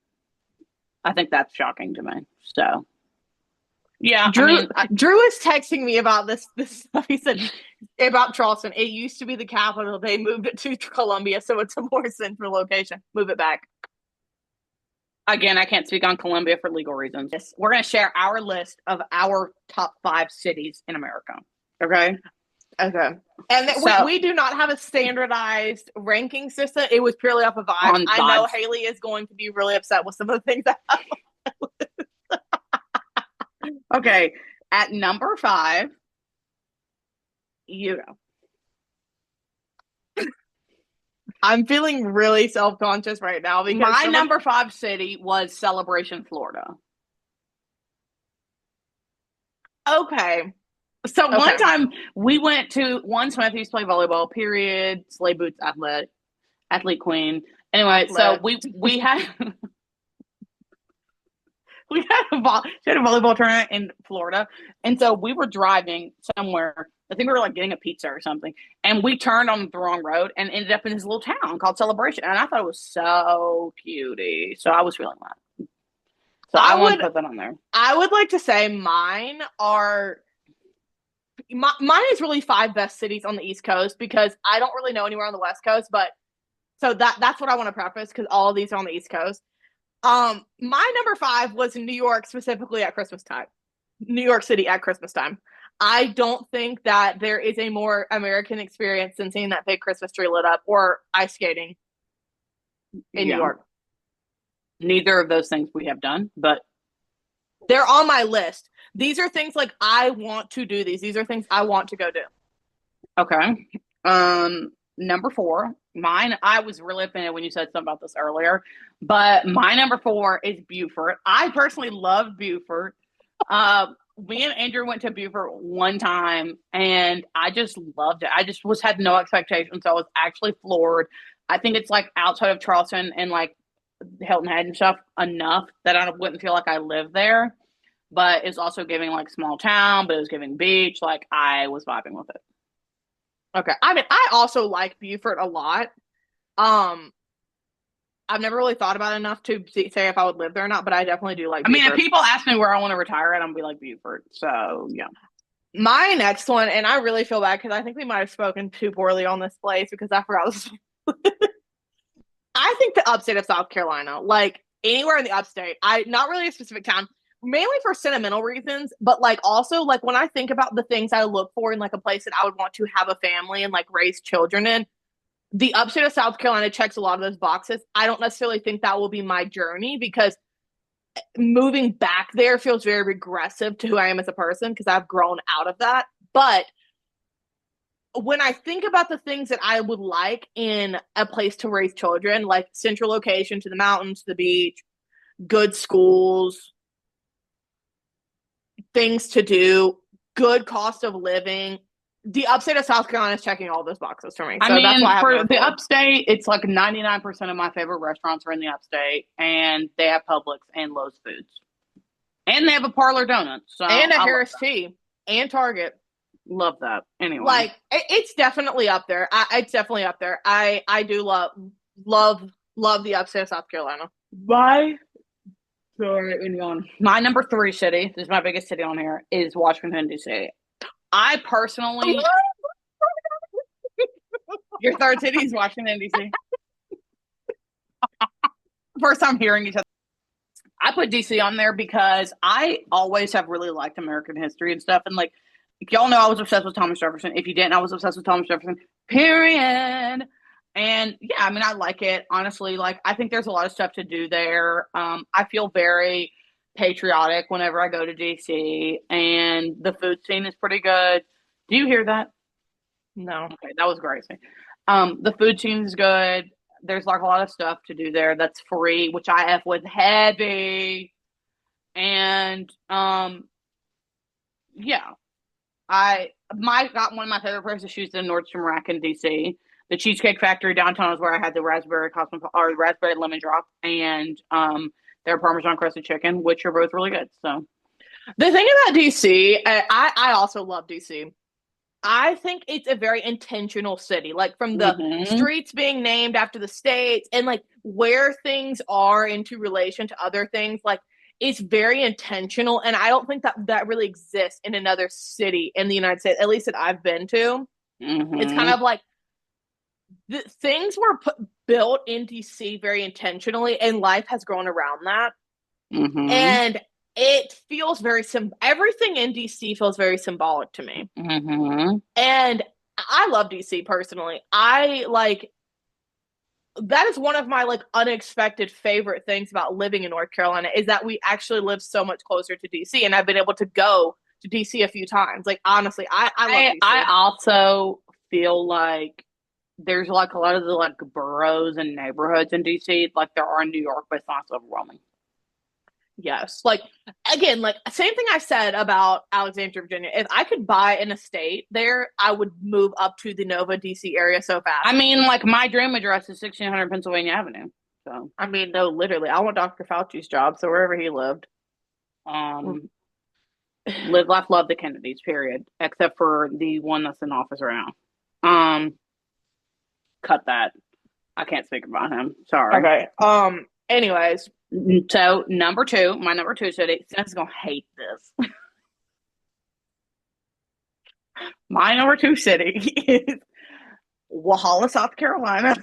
I think that's shocking to me. So, yeah. Drew is texting me about this stuff. He said about Charleston. It used to be the capital. They moved it to Columbia, so it's a more central location. Move it back. Again, I can't speak on Columbia for legal reasons. Yes, we're going to share our list of our top 5 cities in America. Okay? Okay. And we do not have a standardized ranking system. It was purely off of vibes. I know Hailey is going to be really upset with some of the things that Okay. At number 5, you go. I'm feeling really self-conscious right now because my number 5 city was Celebration, Florida. Okay. So one time we went to Smithy's play volleyball, period, Slay Boots athlete queen. Anyway, so we had we had a volleyball tournament in Florida. And so we were driving somewhere. I think we were like getting a pizza or something. And we turned on the wrong road and ended up in this little town called Celebration. And I thought it was so cutie. So I was feeling that. So I want to put that on there. I would like to say mine is really 5 best cities on the East Coast because I don't really know anywhere on the West Coast, but so that's what I want to preface because all of these are on the East Coast. My number 5 was New York, specifically at Christmas time. New York City at Christmas time. I don't think that there is a more American experience than seeing that big Christmas tree lit up or ice skating in New York. Neither of those things we have done, but they're on my list. These are things like I want to do these. These are things I want to go do. Okay. Number 4, mine, I was really offended when you said something about this earlier, but my number 4 is Beaufort. I personally love Beaufort. Me and Andrew went to Beaufort one time and I just loved it. I just had no expectations. So I was actually floored. I think it's like outside of Charleston and like Hilton Head and stuff enough that I wouldn't feel like I lived there, but it's also giving like small town, but it was giving beach. Like I was vibing with it. Okay. I mean, I also like Beaufort a lot. I've never really thought about it enough to say if I would live there or not, but I definitely do like Beaufort. I mean, if people ask me where I want to retire at, I'm going to be like Beaufort. So, yeah. My next one, and I really feel bad because I think we might have spoken too poorly on this place because I forgot this. I think the upstate of South Carolina, like anywhere in the upstate, not really a specific town, mainly for sentimental reasons, but like also like when I think about the things I look for in like a place that I would want to have a family and like raise children in, the upstate of South Carolina checks a lot of those boxes. I don't necessarily think that will be my journey because moving back there feels very regressive to who I am as a person because I've grown out of that. But when I think about the things that I would like in a place to raise children, like central location to the mountains, to the beach, good schools, things to do, good cost of living, the upstate of South Carolina is checking all those boxes for me. So I mean, that's why for the upstate, it's like 99% of my favorite restaurants are in the upstate, and they have Publix and Lowe's Foods. And they have a Parlor Donuts. So and a Harris Tea. And Target. Love that. Anyway. Like, it's definitely up there. It's definitely up there. I do love the upstate of South Carolina. Why? My number 3 city, this is my biggest city on here, is Washington, D.C. I personally... Your third city is Washington, D.C.? First time hearing each other. I put D.C. on there because I always have really liked American history and stuff. And, like, y'all know I was obsessed with Thomas Jefferson. If you didn't, I was obsessed with Thomas Jefferson. Period. And, yeah, I mean, I like it. Honestly, like, I think there's a lot of stuff to do there. I feel very patriotic whenever I go to DC, and the food scene is pretty good. Do you hear that? No. Okay, that was great. The food scene is good. There's like a lot of stuff to do there that's free, which I F with heavy. And yeah, got one of my favorite pairs of shoes in Nordstrom Rack in DC. The Cheesecake Factory downtown is where I had the raspberry lemon drop, and their Parmesan crusted chicken, which are both really good. So the thing about DC, I also love DC. I think it's a very intentional city, like from the streets being named after the states and like where things are into relation to other things. Like it's very intentional. And I don't think that really exists in another city in the United States, at least that I've been to. It's kind of like things were built in DC very intentionally, and life has grown around that. And it feels very everything in DC feels very symbolic to me. And I love DC personally. I like that is one of my like unexpected favorite things about living in North Carolina is that we actually live so much closer to DC, and I've been able to go to DC a few times. Like honestly, I love DC. I also feel like there's like a lot of the like boroughs and neighborhoods in DC, like there are in New York, but it's not so overwhelming. Yes. Like again, like same thing I said about Alexandria, Virginia. If I could buy an estate there, I would move up to the Nova DC area so I fast. mean, like my dream address is 1600 Pennsylvania Avenue. So, I mean, no, literally, I want Dr. Fauci's job, so wherever he lived. um, live life, love the Kennedys. Period. Except for the one that's in office right now. Cut that. I can't speak about him. Sorry. Okay. Anyways, So number two, my number two city. Sin's gonna hate this. My number two city is Walhalla, South Carolina.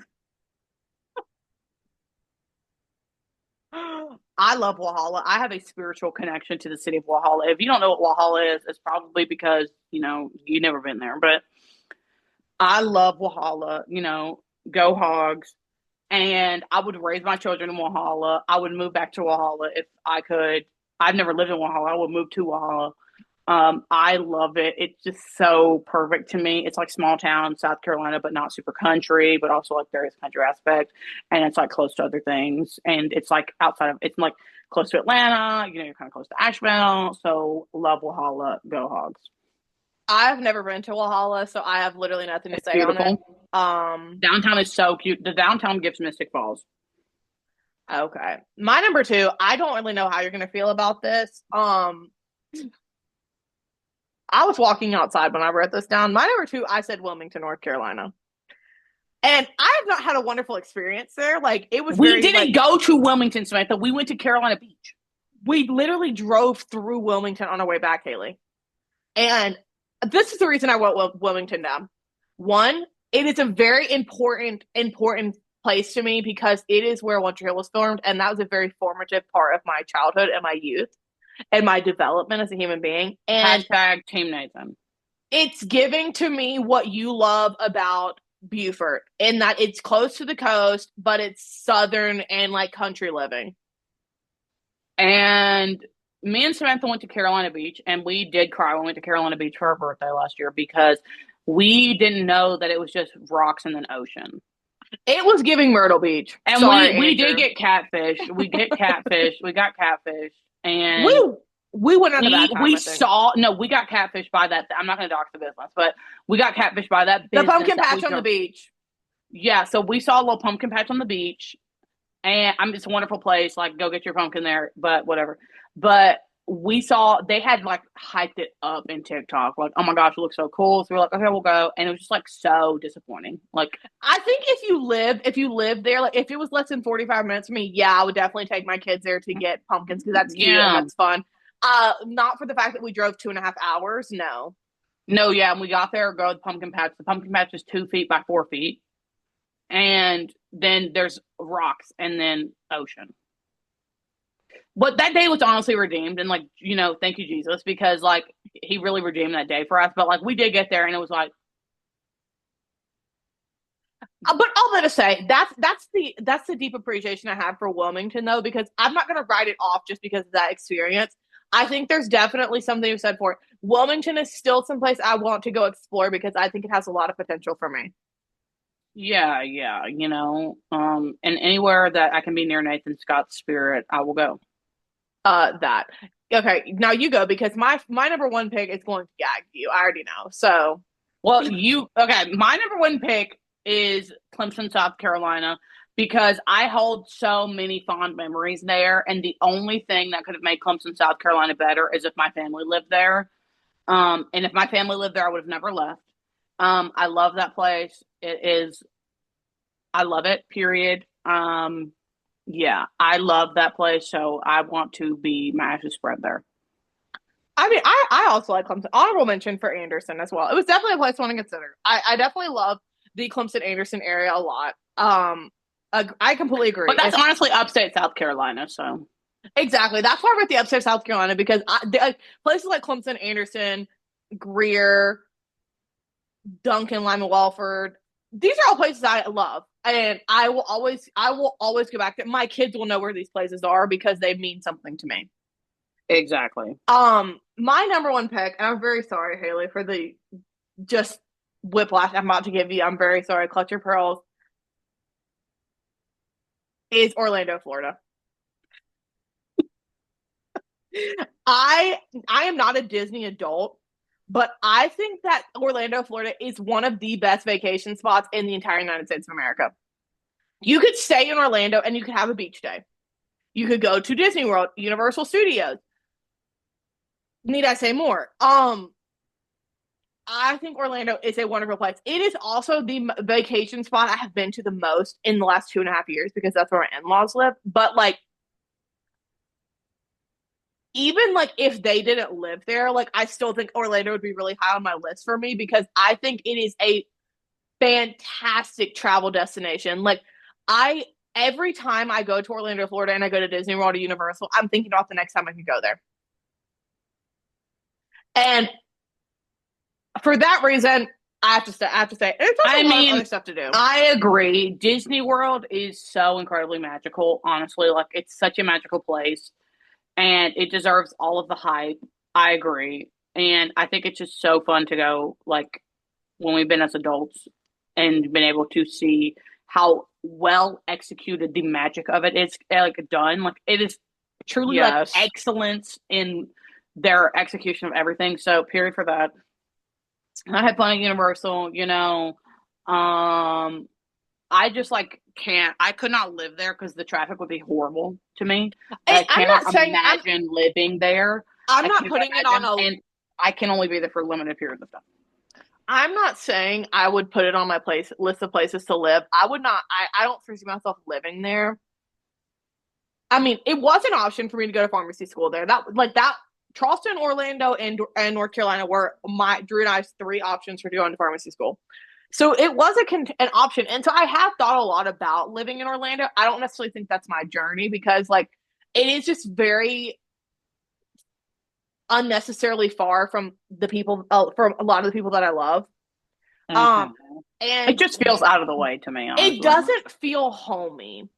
I love Walhalla. I have a spiritual connection to the city of Walhalla. If you don't know what Walhalla is, it's probably because, you know, you've never been there. But I love Walhalla, you know, go Hogs. And I would raise my children in Walhalla. I would move back to Walhalla if I could. I've never lived in Walhalla. I would move to Walhalla. I love it. It's just so perfect to me. It's like small town, South Carolina, but not super country, but also like various country aspects. And it's like close to other things. And it's like outside of, it's like close to Atlanta, you know, you're kind of close to Asheville. So love Walhalla, go Hogs. I've never been to Walhalla, so I have literally nothing to say beautiful. On it. Downtown is so cute. The downtown gives Mystic Falls. Okay. My number two, I don't really know how you're going to feel about this. I was walking outside when I wrote this down. My number two, I said Wilmington, North Carolina. And I have not had a wonderful experience there. Like it was. We didn't go to Wilmington, Samantha. We went to Carolina Beach. We literally drove through Wilmington on our way back, Hailey. And this is the reason I wrote Wilmington down. One, it is a very important place to me because it is where One Tree Hill was filmed, and that was a very formative part of my childhood and my youth and my development as a human being. And hashtag Team Nathan. It's giving to me what you love about Beaufort in that it's close to the coast, but it's southern and like country living. And me and Samantha went to Carolina Beach, and we did cry when we went to Carolina Beach for our birthday last year because we didn't know that it was just rocks and then ocean. It was giving Myrtle Beach. And sorry, we did get catfish. We get catfish. We got catfish. And we went on that time, we got catfish by that. I'm not going to dox the business, but we got catfish by that business. The pumpkin patch on the beach. Yeah, so we saw a little pumpkin patch on the beach. And it's a wonderful place. Like, go get your pumpkin there, but whatever. But we saw they had like hyped it up in TikTok. Like, oh my gosh, it looks so cool. So we're like, okay, we'll go. And it was just like so disappointing. Like, I think if you live there, like if it was less than 45 minutes for me, yeah, I would definitely take my kids there to get pumpkins because that's cute and that's fun. Not for the fact that we drove 2.5 hours. No, yeah. And we got there, go to the pumpkin patch. The pumpkin patch is 2 feet by 4 feet. And then there's rocks and then ocean. But that day was honestly redeemed. And like, you know, thank you, Jesus, because like he really redeemed that day for us. But like we did get there and it was like. But all that to say, that's the deep appreciation I have for Wilmington though, because I'm not going to write it off just because of that experience. I think there's definitely something you said for it. Wilmington is still someplace I want to go explore because I think it has a lot of potential for me. Yeah, you know, and anywhere that I can be near Nathan Scott's spirit, I will go. That. Okay, now you go because my number one pick is going to gag you. I already know. So, well, my number one pick is Clemson, South Carolina, because I hold so many fond memories there, and the only thing that could have made Clemson, South Carolina better is if my family lived there. And if my family lived there, I would have never left. I love that place. I love it, period. Yeah, I love that place, so I want to be my ashes spread there. I mean, I also like Clemson. Honorable mention for Anderson as well. It was definitely a place I want to consider. I definitely love the Clemson-Anderson area a lot. I completely agree. But that's honestly upstate South Carolina, so. Exactly. That's why I wrote the upstate South Carolina, because places like Clemson, Anderson, Greer, Duncan, Lima Walford. These are all places I love. And I will always go back to. My kids will know where these places are because they mean something to me. Exactly. My number one pick, and I'm very sorry, Hailey, for the just whiplash I'm about to give you. I'm very sorry. Clutch your pearls. Is Orlando, Florida. I am not a Disney adult, but I think that Orlando, Florida is one of the best vacation spots in the entire United States of America. You could stay in Orlando and you could have a beach day. You could go to Disney World, Universal Studios. Need I say more? I think Orlando is a wonderful place. It is also the vacation spot I have been to the most in the last 2.5 years because that's where my in-laws live. But like, even like if they didn't live there, like I still think Orlando would be really high on my list for me because I think it is a fantastic travel destination. Like I every time I go to Orlando, Florida and I go to Disney World or Universal, I'm thinking about the next time I can go there. And for that reason, I have to say, it's also a lot of other stuff to do. I agree. Disney World is so incredibly magical, honestly. Like, it's such a magical place, and it deserves all of the hype. I agree. And I think it's just so fun to go, like, when we've been as adults and been able to see how well executed the magic of it is, like, done. Like, it is truly, like, excellence in their execution of everything. So, period for that. I had fun at Universal, you know. I just like can't. I could not live there because the traffic would be horrible to me. I cannot imagine living there. I'm not putting it on a. And I can only be there for a limited period of time. I'm not saying I would put it on my list of places to live. I would not. I don't foresee myself living there. I mean, it was an option for me to go to pharmacy school there. That Charleston, Orlando, and North Carolina were Drew and I's 3 options for going to pharmacy school. So it was an option. And so I have thought a lot about living in Orlando. I don't necessarily think that's my journey because like it is just very unnecessarily far from the people, from a lot of the people that I love. And it just feels out of the way to me. Honestly. It doesn't feel homey.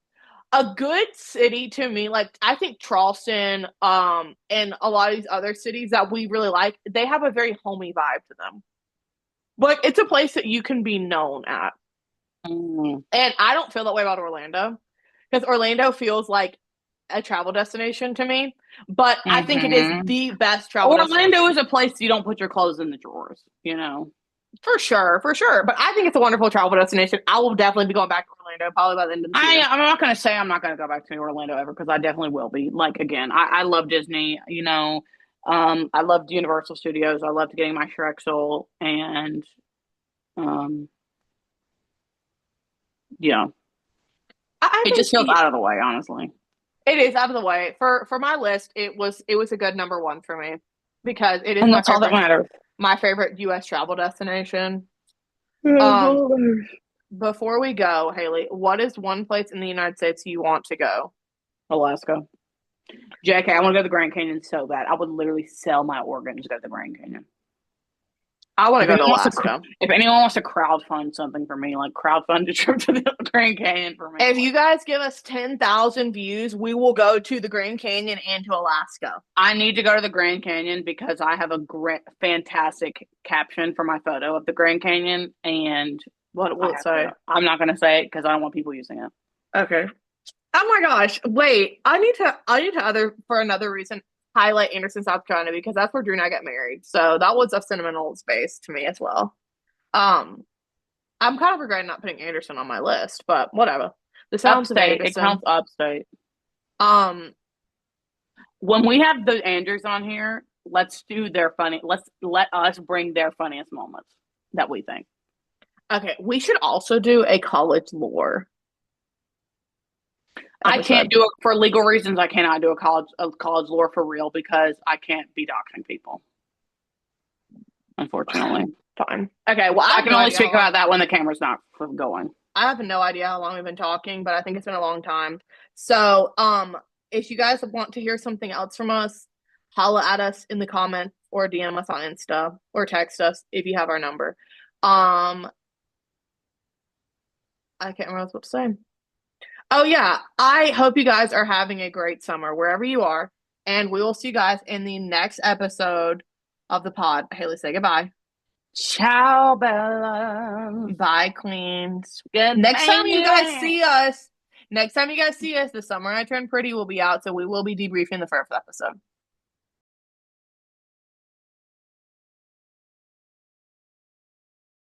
A good city to me, like I think Charleston, and a lot of these other cities that we really like, they have a very homey vibe to them. Like it's a place that you can be known at. And I don't feel that way about Orlando because Orlando feels like a travel destination to me. But I think it is the best travel destination. Orlando is a place you don't put your clothes in the drawers, you know. For sure. But I think it's a wonderful travel destination. I will definitely be going back to Orlando probably by the end of the year. I'm not going to say I'm not going to go back to Orlando ever because I definitely will be. Like, again, I love Disney, you know. I loved Universal Studios. I loved getting my Shrek and yeah. It just feels out of the way, honestly. It is out of the way. For my list, it was a good number 1 for me because it is and that's all that matters. My favorite U.S. travel destination. Before we go, Hailey, what is one place in the United States you want to go? Alaska. JK, I want to go to the Grand Canyon so bad. I would literally sell my organs to go to the Grand Canyon. I want to go to Alaska. If anyone wants to crowdfund something for me, like crowdfund a trip to the Grand Canyon for me. If you guys give us 10,000 views, we will go to the Grand Canyon and to Alaska. I need to go to the Grand Canyon because I have a fantastic caption for my photo of the Grand Canyon. And what will it say? I'm not going to say it because I don't want people using it. Okay. Oh my gosh. Wait, I need to for another reason, highlight Anderson, South Carolina, because that's where Drew and I got married. So that was a sentimental space to me as well. I'm kind of regretting not putting Anderson on my list, but whatever. The sounds upstate. It counts upstate. When we have the Andrews on here, let's do their funny. Let us bring their funniest moments that we think. Okay, we should also do a college lore. I can't do it for legal reasons. I cannot do a college lore for real because I can't be doxing people. Unfortunately. Fine. Okay, well, I can only speak about that when the camera's not going. I have no idea how long we've been talking, but I think it's been a long time. So, if you guys want to hear something else from us, holla at us in the comments or DM us on Insta or text us if you have our number. I can't remember what I was about to say. Oh yeah, I hope you guys are having a great summer wherever you are, and we will see you guys in the next episode of the pod. Haley, say goodbye. Ciao, Bella. Bye, queens. Good Next time you guys see us, The Summer I Turned Pretty will be out, so we will be debriefing the first episode.